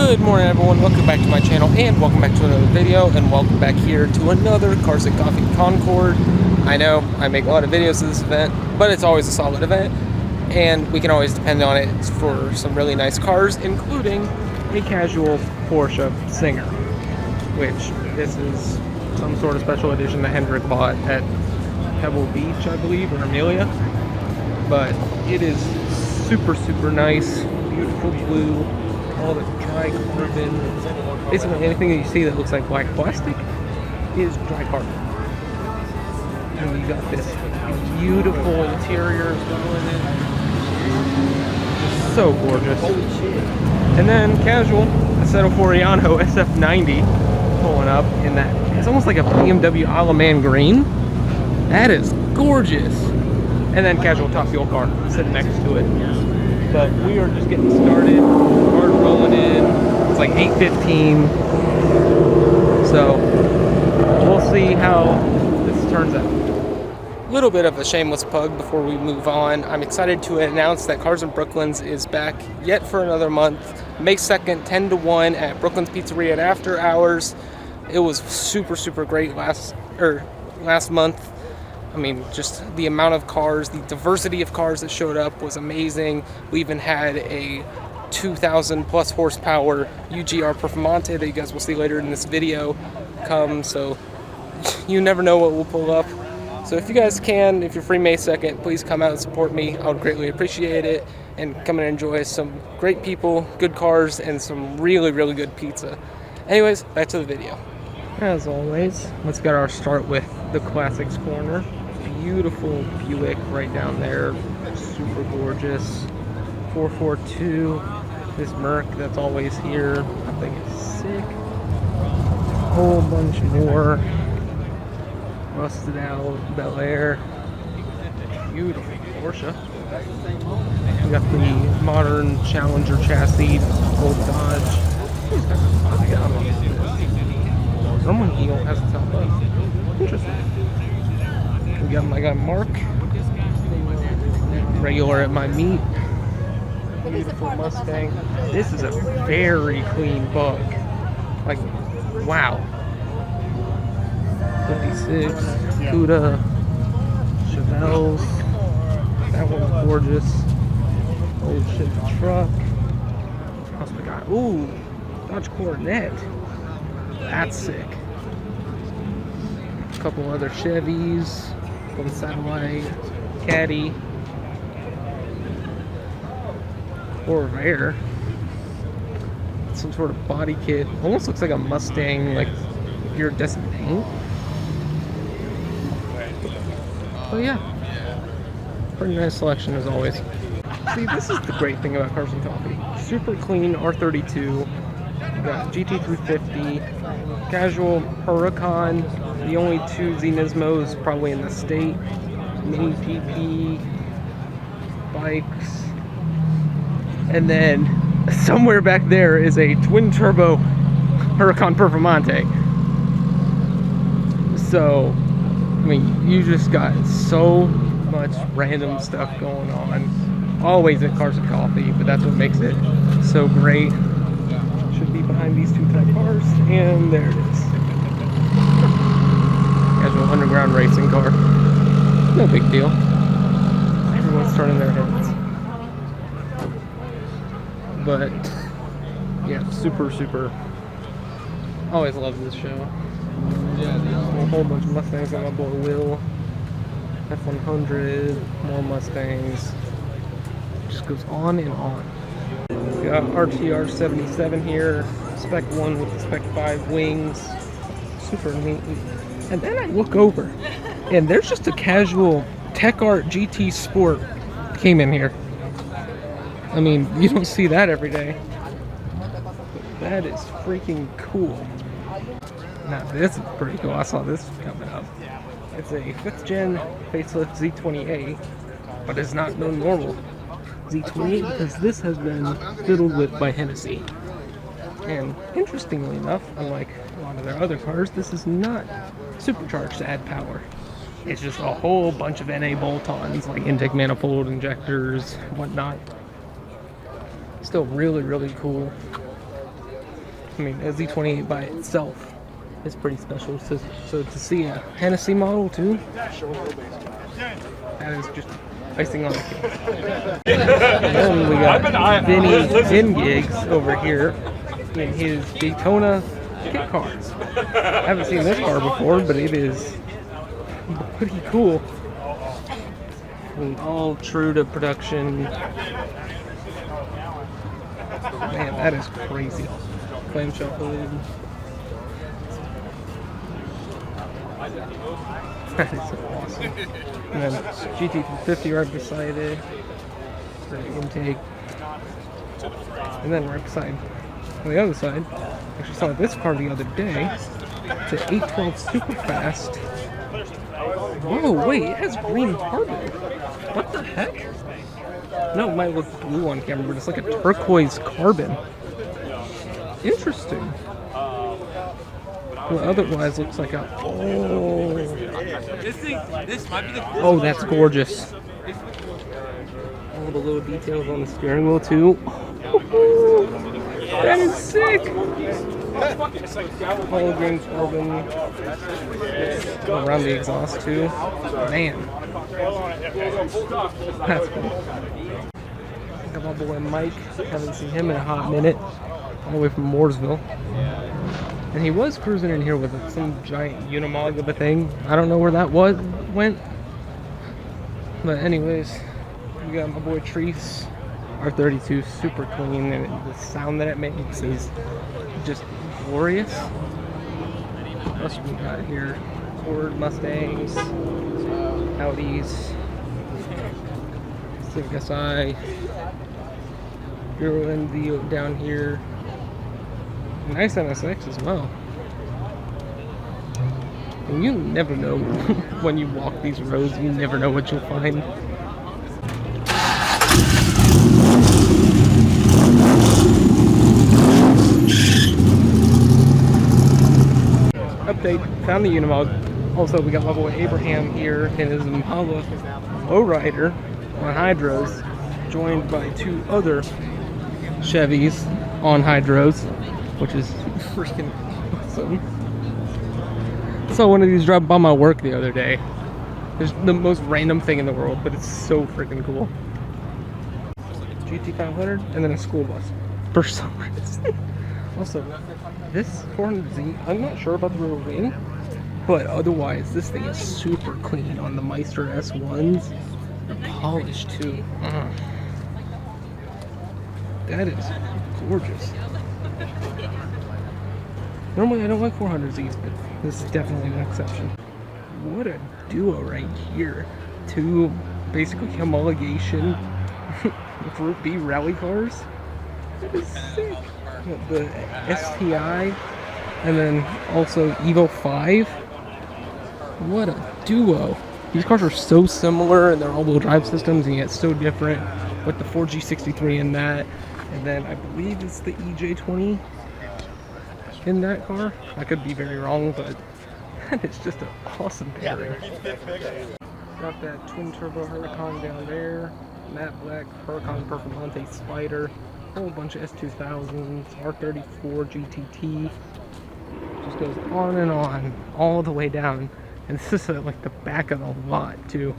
Good morning, everyone. Welcome back to my channel, and welcome back to another video, and welcome back here to another Cars and Coffee Concord. I know I make a lot of videos of this event, but it's always a solid event, and we can always depend on it for some really nice cars, including a casual Porsche Singer, which this is some sort of special edition that Hendrick bought at Pebble Beach, I believe, or Amelia. But it is super nice, beautiful blue, all the dry carbon. Basically anything that you see that looks like black plastic is dry carbon. And you got this beautiful interior going in. So gorgeous. And then casual, Assetto Floriano SF90 pulling up in that. It's almost like a BMW a la man green. That is gorgeous. And then casual top fuel car sitting next to it. But we are just getting started. Cars rolling in. It's like 8:15. So we'll see how this turns out. A little bit of a shameless plug before we move on. I'm excited to announce that Cars in Brooklands is back yet for another month. May 2nd, 10 to 1 at Brooklands Pizzeria at after hours. It was super great last month. I mean, just the amount of cars, the diversity of cars that showed up was amazing. We even had a 2,000 plus horsepower UGR Performante that you guys will see later in this video come, so you never know what we'll pull up. So if you guys can, if you're free May 2nd, please come out and support me. I would greatly appreciate it, and come and enjoy some great people, good cars, and some really good pizza. Anyways, back to the video. As always, let's get our start with the Classics corner. Beautiful Buick right down there, super gorgeous. 442, this Merc that's always here, I think it's sick. A whole bunch more. Rusted out Bel Air, beautiful Porsche. We got the modern Challenger chassis, old Dodge. Normally he has the top up. Interesting. We got my guy Mark, regular at my meet. Beautiful Mustang. This is a very clean bug. Like, wow. 56, Cuda, Chevelles. That one's gorgeous. Old Chevy truck. What else we got? Ooh, Dodge Coronet. That's sick. A couple other Chevys. One Satellite, Caddy, Corvair, some sort of body kit. Almost looks like a Mustang, like iridescent paint. Oh yeah, pretty nice selection as always. See, this is the great thing about Cars and Coffee. Super clean R32. We got GT350, casual Huracan, the only two Zenismos probably in the state, Mini PP, bikes, and then somewhere back there is a twin turbo Huracan Performante. So, I mean, you just got so much random stuff going on, always at Cars and Coffee, but that's what makes it so great. Should be behind these two type cars, and there it is. Casual underground racing car. No big deal. Everyone's turning their heads. But yeah, super. Always love this show. A whole bunch of Mustangs on my boy Will. F100, more Mustangs. Just goes on and on. We got RTR 77 here, Spec 1 with the Spec 5 wings, super neat. And then I look over, and there's just a casual Tech Art GT Sport came in here. I mean, you don't see that every day. But that is freaking cool. Now this is pretty cool, I saw this coming up. It's a 5th gen facelift Z20A, but it's not no normal Z28 because this has been fiddled with by Hennessy. And interestingly enough, unlike a lot of their other cars, this is not supercharged to add power. It's just a whole bunch of NA bolt-ons, like intake manifold, injectors, whatnot. Still really cool. I mean, a Z28 by itself is pretty special. So to see a Hennessy model too, that is just icing on the cake. And then we got Vinny Gigs over here in his Daytona kit cars. I haven't seen this car before, but it is pretty cool. I mean, all true to production. Man, that is crazy. Clamshell hood. That is so awesome. And then GT350 right beside it for the intake. And then right beside, on the other side, I actually saw this car the other day. It's an 812 Superfast. Whoa, wait, it has green carbon. What the heck? No, it might look blue on camera, but it's like a turquoise carbon. Interesting. Well, otherwise looks like a... Oh, oh, that's gorgeous. All the little details on the steering wheel too. Oh, that is sick. All green carbon around the exhaust too. Man, that's cool. Got my boy Mike. Haven't seen him in a hot minute. All the way from Mooresville. And he was cruising in here with some giant Unimog of a thing. I don't know where that went. But anyways, we got my boy Treese, R32, super clean, and the sound that it makes is just glorious. What else we got here? Ford Mustangs, Audis, Civic Si, Euro NV down here. Nice NSX as well. And you never know when you walk these roads, you never know what you'll find. Update, found the Unimog. Also, we got my boy Abraham here in his Impala lowrider on hydros, joined by two other Chevys on hydros, which is freaking awesome. Saw one of these drive by my work the other day. It's the most random thing in the world, but it's so freaking cool. GT500 and then a school bus for some reason. Also, this 400Z, I'm not sure about the rear wing, but otherwise this thing is super clean on the Meister S1s. They're polished too. That is gorgeous. Normally I don't like 400Zs, but this is definitely an exception. What a duo right here. Two basically homologation Group B rally cars. That is sick. The STI and then also Evo 5. What a duo. These cars are so similar and they're all-wheel drive systems and yet so different with the 4G63 in that. And then I believe it's the EJ20 in that car. I could be very wrong, but it's just an awesome pairing. Got that twin turbo Huracan down there, matte black Huracan Performante Spider, a whole bunch of S2000s, R34 GTT. Just goes on and on, all the way down. And this is like the back of the lot too.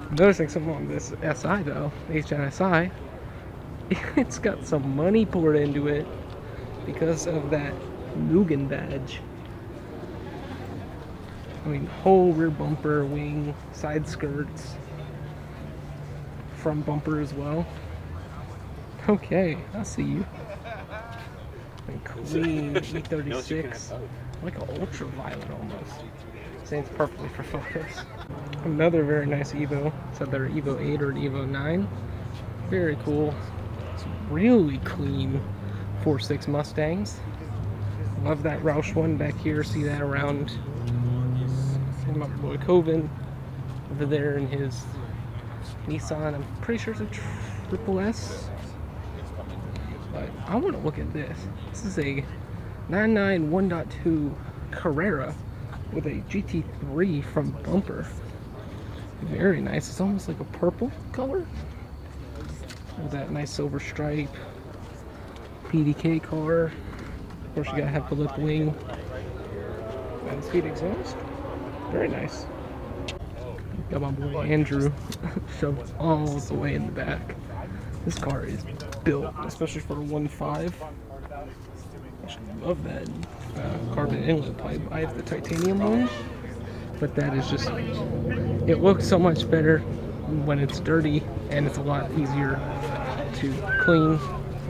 I'm noticing something on this SI though, HNSI. It's got some money poured into it because of that Mugen badge. I mean, whole rear bumper, wing, side skirts, front bumper as well. Okay, I see you. And clean E36, like an ultraviolet almost. Saves perfectly for photos. Another very nice Evo. It's either Evo 8 or an Evo 9. Very cool. It's really clean 4.6 Mustangs. Love that Roush one back here. See that around. And my boy Coven over there in his Nissan. I'm pretty sure it's a Triple S. But I want to look at this. This is a 99 1.2 Carrera with a GT3 front bumper. Very nice. It's almost like a purple color. With that nice silver stripe. PDK car. Of course, you gotta have the lip wing. 9-speed exhaust. Very nice. Got my boy Andrew shoved all the way in the back. This car is built, especially for a 1.5. I love that carbon inlet pipe. I have the titanium one, but that is just, it looks so much better when it's dirty, and it's a lot easier to clean.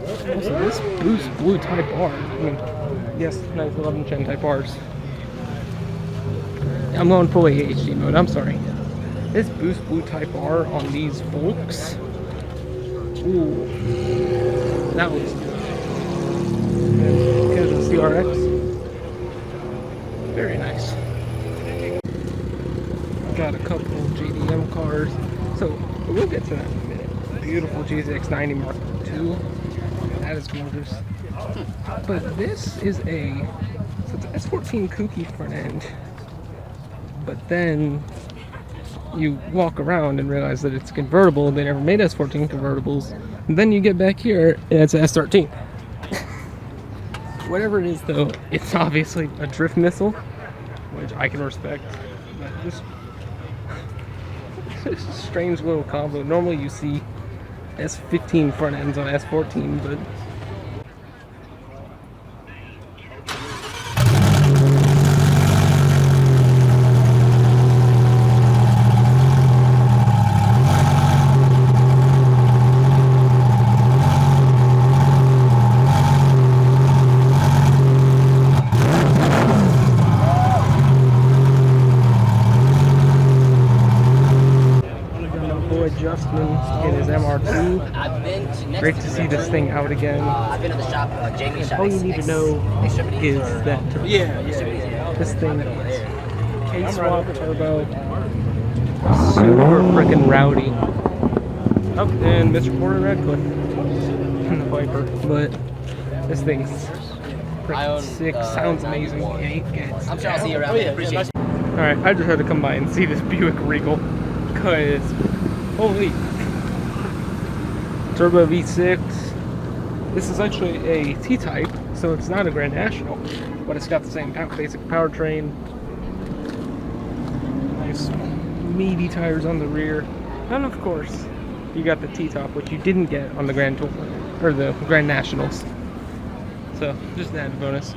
Also, this Boost Blue Type R, I mean, yes, 911 Gen Type Rs. I'm going full AHD mode, I'm sorry. This Boost Blue Type R on these Volks, ooh, that looks good. Here's the CRX. Very nice. Got a couple JDM cars, so we'll get to that in a minute. Beautiful GZX90 Mark II. That is gorgeous. But this is so it's S14 kooky front end. But then you walk around and realize that it's convertible. They never made S14 convertibles. And then you get back here and it's an S13. Whatever it is though, it's obviously a drift missile, which I can respect. But this it's a strange little combo. Normally you see S15 front ends on S14, but Justin in his MR2. Great to see this thing out again. And all you need to know is that this thing is K-swap turbo, super freaking rowdy. Oh, and Mr. Porter Radcliffe in the Viper, but this thing's freaking sick, sounds amazing. I'm sure I'll see you around. Appreciate it. Alright, I just had to come by and see this Buick Regal, because holy, turbo V6. This is actually a T-Type, so it's not a Grand National, but it's got the same basic powertrain. Nice meaty tires on the rear, and of course, you got the T-Top, which you didn't get on the Grand Tour or the Grand Nationals. So just an added bonus.